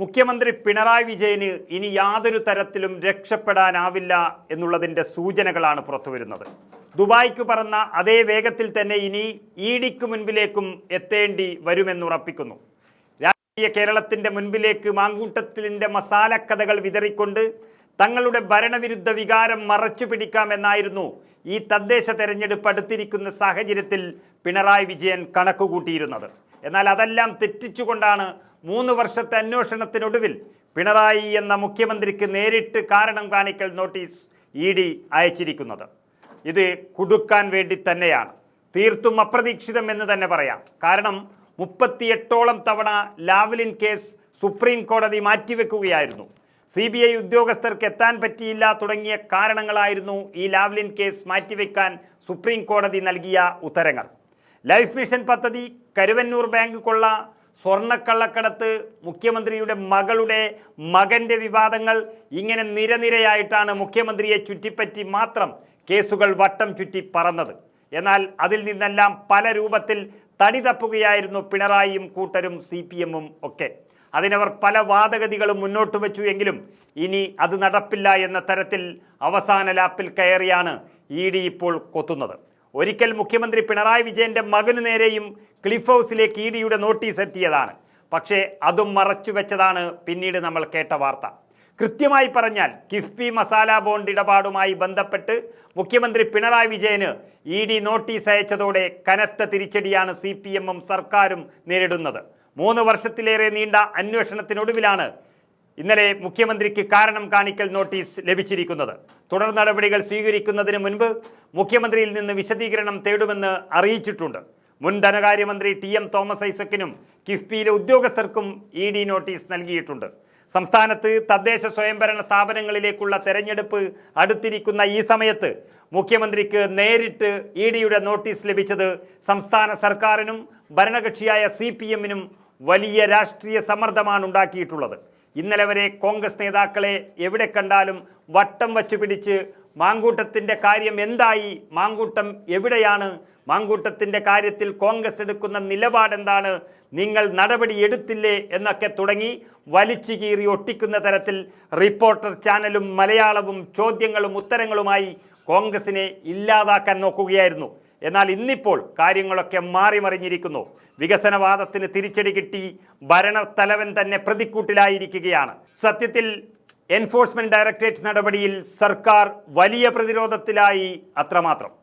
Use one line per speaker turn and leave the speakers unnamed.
മുഖ്യമന്ത്രി പിണറായി വിജയന് ഇനി യാതൊരു തരത്തിലും രക്ഷപ്പെടാനാവില്ല എന്നുള്ളതിൻ്റെ സൂചനകളാണ് പുറത്തുവരുന്നത്. ദുബായ്ക്ക് പറന്ന അതേ വേഗത്തിൽ തന്നെ ഇനി ഇഡിക്ക് മുൻപിലേക്കും എത്തേണ്ടി വരുമെന്നുറപ്പിക്കുന്നു. രാഷ്ട്രീയ കേരളത്തിൻ്റെ മുൻപിലേക്ക് മാങ്കൂട്ടത്തിൻ്റെ മസാലക്കഥകൾ വിതറിക്കൊണ്ട് തങ്ങളുടെ ഭരണവിരുദ്ധ വികാരം മറച്ചു പിടിക്കാമെന്നായിരുന്നു ഈ തദ്ദേശ തെരഞ്ഞെടുപ്പ് അടുത്തിരിക്കുന്ന സാഹചര്യത്തിൽ പിണറായി വിജയൻ കണക്കുകൂട്ടിയിരുന്നത്. എന്നാൽ അതെല്ലാം തെറ്റിച്ചുകൊണ്ടാണ് 3 വർഷത്തെ അന്വേഷണത്തിനൊടുവിൽ പിണറായി എന്ന മുഖ്യമന്ത്രിക്ക് നേരിട്ട് കാരണം കാണിക്കൽ നോട്ടീസ് ഇഡി അയച്ചിരിക്കുന്നത്. ഇത് കുടുക്കാൻ വേണ്ടി തന്നെയാണ്. തീർത്തും അപ്രതീക്ഷിതം എന്ന് തന്നെ പറയാം. കാരണം 38ഓളം തവണ ലാവ്ലിൻ കേസ് സുപ്രീം കോടതി മാറ്റിവെക്കുകയായിരുന്നു. CBI ഉദ്യോഗസ്ഥർക്ക് എത്താൻ പറ്റിയില്ല തുടങ്ങിയ കാരണങ്ങളായിരുന്നു ഈ ലാവ്ലിൻ കേസ് മാറ്റിവെക്കാൻ സുപ്രീം കോടതി നൽകിയ ഉത്തരങ്ങൾ. ലൈഫ് മിഷൻ പദ്ധതി, കരുവന്നൂർ ബാങ്ക് കൊള്ള, സ്വർണ്ണക്കള്ളക്കടത്ത്, മുഖ്യമന്ത്രിയുടെ മകളുടെ മകൻ്റെ വിവാദങ്ങൾ, ഇങ്ങനെ നിരനിരയായിട്ടാണ് മുഖ്യമന്ത്രിയെ ചുറ്റിപ്പറ്റി മാത്രം കേസുകൾ വട്ടം ചുറ്റി പറന്നത്. എന്നാൽ അതിൽ നിന്നെല്ലാം പല രൂപത്തിൽ തടി തപ്പുകയായിരുന്നു പിണറായിയും കൂട്ടരും CPM-ഉം ഒക്കെ. അതിനവർ പല വാദഗതികളും മുന്നോട്ട് വെച്ചു എങ്കിലും ഇനി അത് നടപ്പില്ല എന്ന തരത്തിൽ അവസാന ലാപ്പിൽ കയറിയാണ് ഇഡി ഇപ്പോൾ കൊത്തുന്നത്. ഒരിക്കൽ മുഖ്യമന്ത്രി പിണറായി വിജയൻ്റെ മകനു നേരെയും ക്ലിഫ് ഹൗസിലേക്ക് ഇഡിയുടെ നോട്ടീസ് എത്തിയതാണ്. പക്ഷേ അതും മറച്ചു വെച്ചതാണ് പിന്നീട് നമ്മൾ കേട്ട വാർത്ത. കൃത്യമായി പറഞ്ഞാൽ കിഫ്ബി മസാല ബോണ്ട് ഇടപാടുമായി ബന്ധപ്പെട്ട് മുഖ്യമന്ത്രി പിണറായി വിജയന് ഇഡി നോട്ടീസ് അയച്ചതോടെ കനത്ത തിരിച്ചടിയാണ് CPM-ഉം സർക്കാരും നേരിടുന്നത്. 3 വർഷത്തിലേറെ നീണ്ട അന്വേഷണത്തിനൊടുവിലാണ് ഇന്നലെ മുഖ്യമന്ത്രിക്ക് കാരണം കാണിക്കൽ നോട്ടീസ് ലഭിച്ചിരിക്കുന്നത്. തുടർ നടപടികൾ സ്വീകരിക്കുന്നതിന് മുൻപ് മുഖ്യമന്ത്രിയിൽ നിന്ന് വിശദീകരണം തേടുമെന്ന് അറിയിച്ചിട്ടുണ്ട്. മുൻ ധനകാര്യമന്ത്രി TM തോമസ് ഐസക്കിനും കിഫ്ബിയിലെ ഉദ്യോഗസ്ഥർക്കും ഇഡി നോട്ടീസ് നൽകിയിട്ടുണ്ട്. സംസ്ഥാനത്ത് തദ്ദേശ സ്വയംഭരണ സ്ഥാപനങ്ങളിലേക്കുള്ള തെരഞ്ഞെടുപ്പ് അടുത്തിരിക്കുന്ന ഈ സമയത്ത് മുഖ്യമന്ത്രിക്ക് നേരിട്ട് ഇഡിയുടെ നോട്ടീസ് ലഭിച്ചത് സംസ്ഥാന സർക്കാരിനും ഭരണകക്ഷിയായ CPM-നും വലിയ രാഷ്ട്രീയ സമ്മർദ്ദമാണ് ഉണ്ടാക്കിയിട്ടുള്ളത്. ഇന്നലെ വരെ കോൺഗ്രസ് നേതാക്കളെ എവിടെ കണ്ടാലും വട്ടം വച്ചു പിടിച്ച് മാങ്കൂട്ടത്തിൻ്റെ കാര്യം എന്തായി, മാങ്കൂട്ടം എവിടെയാണ്, മാങ്കൂട്ടത്തിൻ്റെ കാര്യത്തിൽ കോൺഗ്രസ് എടുക്കുന്ന നിലപാടെന്താണ്, നിങ്ങൾ നടപടി എടുത്തില്ലേ എന്നൊക്കെ തുടങ്ങി വലിച്ചു കീറി ഒട്ടിക്കുന്ന തരത്തിൽ റിപ്പോർട്ടർ ചാനലും മലയാളവും ചോദ്യങ്ങളും ഉത്തരങ്ങളുമായി കോൺഗ്രസിനെ ഇല്ലാതാക്കാൻ നോക്കുകയായിരുന്നു. എന്നാൽ ഇന്നിപ്പോൾ കാര്യങ്ങളൊക്കെ മാറിമറിഞ്ഞിരിക്കുന്നു. വികസനവാദത്തിന് തിരിച്ചടി കിട്ടി ഭരണത്തലവൻ തന്നെ പ്രതിക്കൂട്ടിലായിരിക്കുകയാണ്. സത്യത്തിൽ എൻഫോഴ്സ്മെന്റ് ഡയറക്ടറേറ്റ് നടപടിയിൽ സർക്കാർ വലിയ പ്രതിരോധത്തിലായി, അത്രമാത്രം.